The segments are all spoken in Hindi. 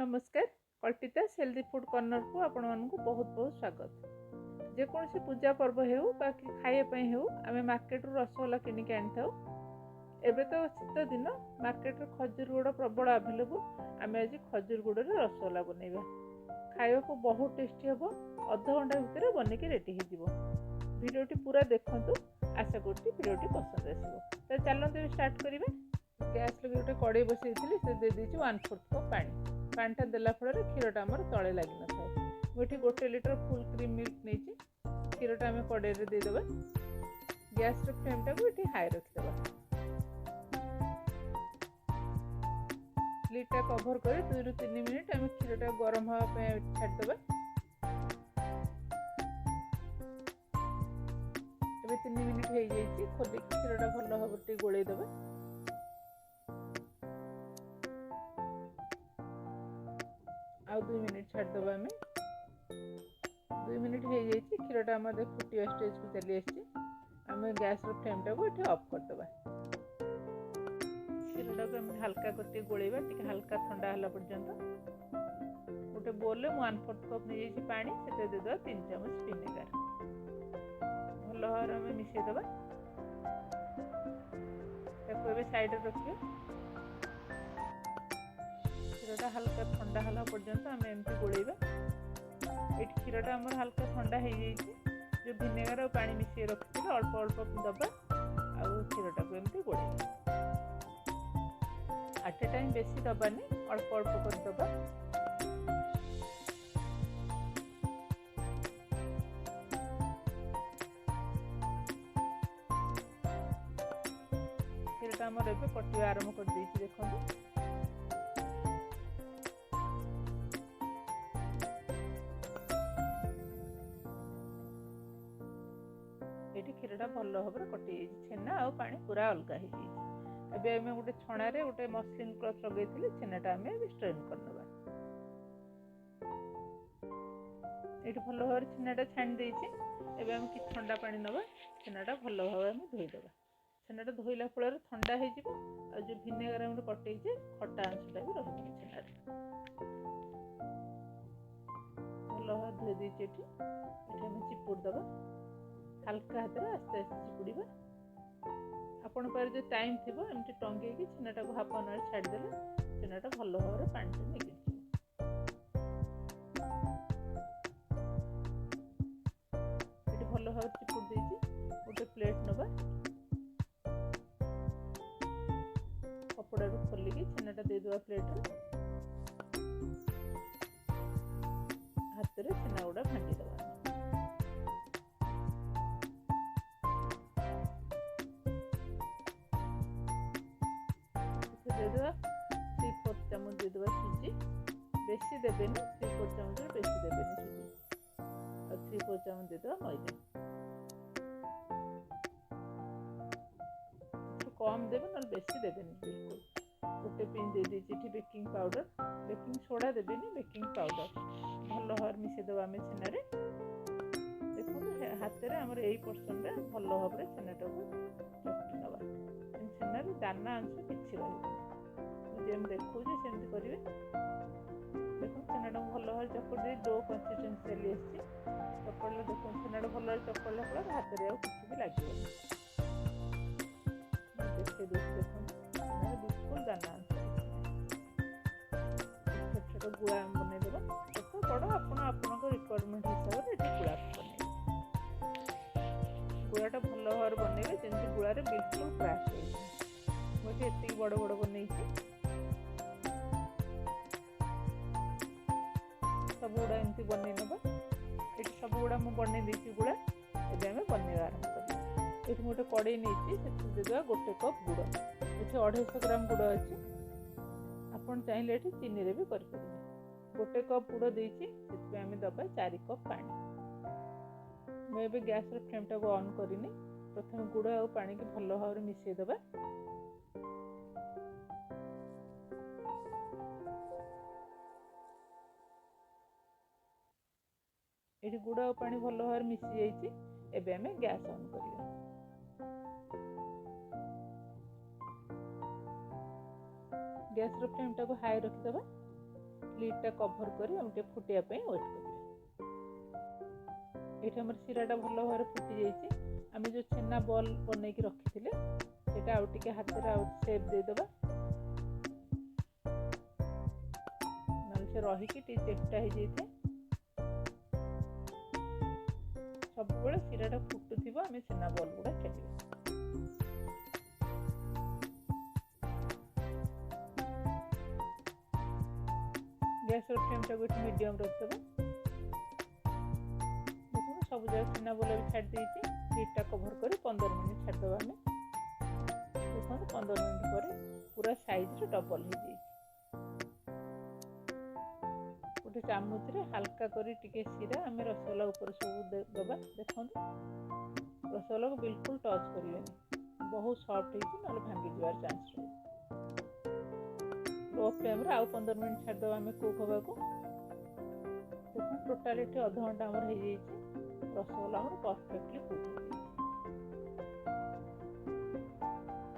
नमस्कार कल्पिता हेल्दी फूड कॉर्नर को आपण मानक बहुत बहुत स्वागत। जेकोसी पूजा पर्व हो बाकी खाइबापी हो आम मार्केट रसगोला किनिक आनी था। एबे तो शीत दिन मार्केट खजूर गुड़ प्रबल आवेलेबल। आम आज खजूर गुड़ रसगोला बनइबा। खाइबा को बहुत टेस्टी हम। अध घंटा भितर बनके रेडी हो। भिडियोटी पूरा देखंतु। आशा करती भिडियोटी पसंद आसो। तो चलते स्टार्ट करिबा। गैस लगे गोटे कड़े बसई से दे दीजिए 1/4 कप पानी। पानीटा देला फल क्षीरटा आमर तले लग न था। मुझे 1 लिटर फुल क्रीम मिल्क नहीं। क्षीरटा आम कड़े देदेबा। गैस फ्लेमटा को ये हाई रखिदेबा। लिडटा कभर कर 2 ରୁ 3 मिनिट आम क्षीरटा गरम हाँपे छाड़देबा। अब 3 मिनिट हो जाइए। खोलिक क्षीरटा भल भाव गोलैदेबा। आउ 2 मिनिट छाड़देबा। आम 2 मिनिट हो जाइए। क्षीरटा आम फुटिया स्टेज को चली आसी। आम गैस फ्लेमटा को ये ऑफ करदेबा। क्षीरटा को आम हल्का करके गोलैबा। टिके हल्का ठंडा होला पर्यंत गोटे बोल में 1/4 कप नहीं जाइए पानी से देदेबा 3 चामच विनेगार। भल भाव आम मिसेदेबा। साइड रखिए। क्षीरटा हल्का ठंडा होला पर्यंत आम एमती गोलैबा। ये क्षीरटा आम हल्का ठंडा हो जाइए। जो विनेगार और पानी मिसई रखी अल्प अल्प दबा। आउ क्षीरटा को एमती गोलैबा। एट ए टाइम बेसी दबानी अल्प अल्प कर दबा। क्षीरटा आमर एबे पटिया आरंभ कर देइछि। देखो ये क्षीरटा भल भाव कटि छेना आ पानी पूरा अलग हो जाए। एबे आम गोटे छणारे गोटे मसलिन क्लथ लगे छेनाटा आम स्ट्रेन करनवा। ये भल भाव छेनाटा छाणी देइछि। एबे आम कि ठंडा पानी नवा। छेनाटा भल भाव आम धोईदेबा। छेनाटा धोइला फल ठंडा हो जो विनेगार आम कटेचे खटा अंशटा भी रही छेनारे। भल भाव धोई देइछि। ये आम चिपुड़ दबा। हल्का हाथ में आस्ते आस्ते चिपुड़ा। आपण पार जो टाइम थी एमती टंगे छेनाटा को हाफ एन आवर छाड़देले छेनाटा भल भाव पानी से निकल ये भल भाव चिपुड़ देइछि। गोटे प्लेट नवा। कपड़ा खोलिकी छेनाटा देदेबा प्लेट। हाथ में छेना गुड़ा भांगीदेबा। देदेबा 3/4 चामच देदेबा सुजी। बेसी देबेनी 3/4 चामच बेसी देबेनी सुजी। और 3/4 चामच देदेबा मैदा। कम देबे न बेसी देबेनी बिल्कुल। गोटे पिन दे दीजिए बेकिंग पाउडर। बेकिंग सोडा देबेनी बेकिंग पाउडर। भल भाव मिसेदेबा आम छेनारे। देखो हाथ में आमर यही पर्सन रे भल भाव छेनाटा को चटकी नवा। छेनारे दाना अंश किसी रही जेम देखो सेमती करेंगे। देखो छेनाटा भल भाव चकड़ी डो कंसिस्टेंसी चली आसी। चकड़े देखो छेनाटा भल भाव चकड़ला फल हाथ में किसी भी लगे देखे देखो छेनारे बिल्कुल दाना अंश। छोट छोट गुड़ा बनईदेवा। छोट बड़ आप रिक्वायरमेंट हिसाब से गुड़ा बनइबे। गुड़ाटा भल भाव बनइबे जमी गुड़े बिल्कुल क्रैश हो। मुझे एति बड़ बड़ बनई सब गुड़ा एमती बनई नवा। ये सब गुड़ा मुझे बनई देती गुड़ा। एबे आम बनवा आरंभ कर। ये गोटे कड़े नहीं देदेबा 1 कप गुड़। ये 250 ग्राम गुड़ अच्छी। आपन चाहिए ये चीनी रे भी करें। 1 कप गुड़ देती आम दबा 4 कप पानी। मुझे गैस फ्लेमटा को ऑन करनी। प्रथम गुड़ और पानी की भल भाव मिसेदेबा। ये गुड़ और पानी भल भाव मिसी जाइए। एबे आम गैस ऑन करिया। गैस फ्लेमटा को हाई रखिदेबा। लिडटा कभर कर फुटिया वेट करेंगे। ये आम सीराटा भल भाव फुटी जाइए। आम जो छेना बॉल बनई रखी थे आउ टे हाथ सेप देदेबा ना से रहीकि चेपटा हो जाए। सब सीराटा फुटुव आम छेना बॉल गुड़ा खेलिए। गैस फ्लेम टाक मीडियम रखिदेव। देखो सब जगह छेना बॉल भी छाड़ देती। लिडटा कभर कर 15 मिनट छाड़देवा। आम देखो 15 मिनट पर पूरा साइज डबल हो जाए। गोटे चामच रे हल्का करी टिके सीरा आम रसगोल्ला ऊपर सब दबा। देखो रसगोल्ला को बिल्कुल टच करें, बहुत सॉफ्ट हो भांगी जबार चांस रही। लो फ्लेम रे आउ 15 मिनट छाड़देवा आम कुक होगा। देखो टोटाली अध घंटा आमर हो जाए। रसगोल्ला आमर परफेक्टली कुक हो जाए।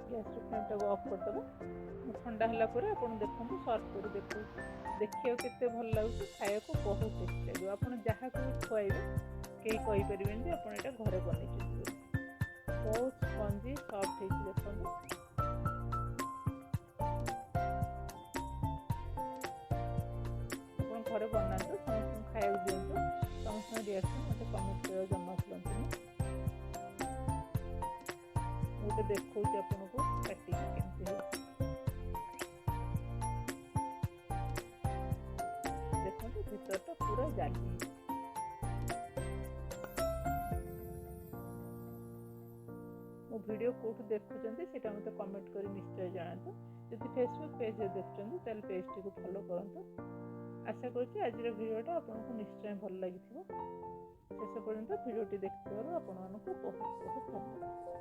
गैस फ्लेम टाक ऑफ करदेव। ठंडा है आप देखो सर्व कर देखो। देखिए केते भल लगे, खाया को बहुत टेस्ट लगे। आप जहाँ को खुआइबे कहीं कहींपरें आप घरे बन बहुत स्पंजी सॉफ्ट हो। देखो घरे बनातु, समस्त खाया दिंतु। समस्त रिएक्शन मत कमेंट कर जमा करूँ। गोटे देखो आपको काटिक केमती देखो भीतरटा पूरा जाली। मो वीडियो कोठु देखुचंती सेटा मते कमेंट करी निश्चय जणातु। यदि फेसबुक पेज देखुचंती ताल पेज टी को फॉलो करंतु। आशा करुच्ची आज वीडियोटा आपको निश्चय भल लगी। शेष पर्यंत वीडियोटी देखिथिबारु आपनको बहुत बहुत धन्यवाद।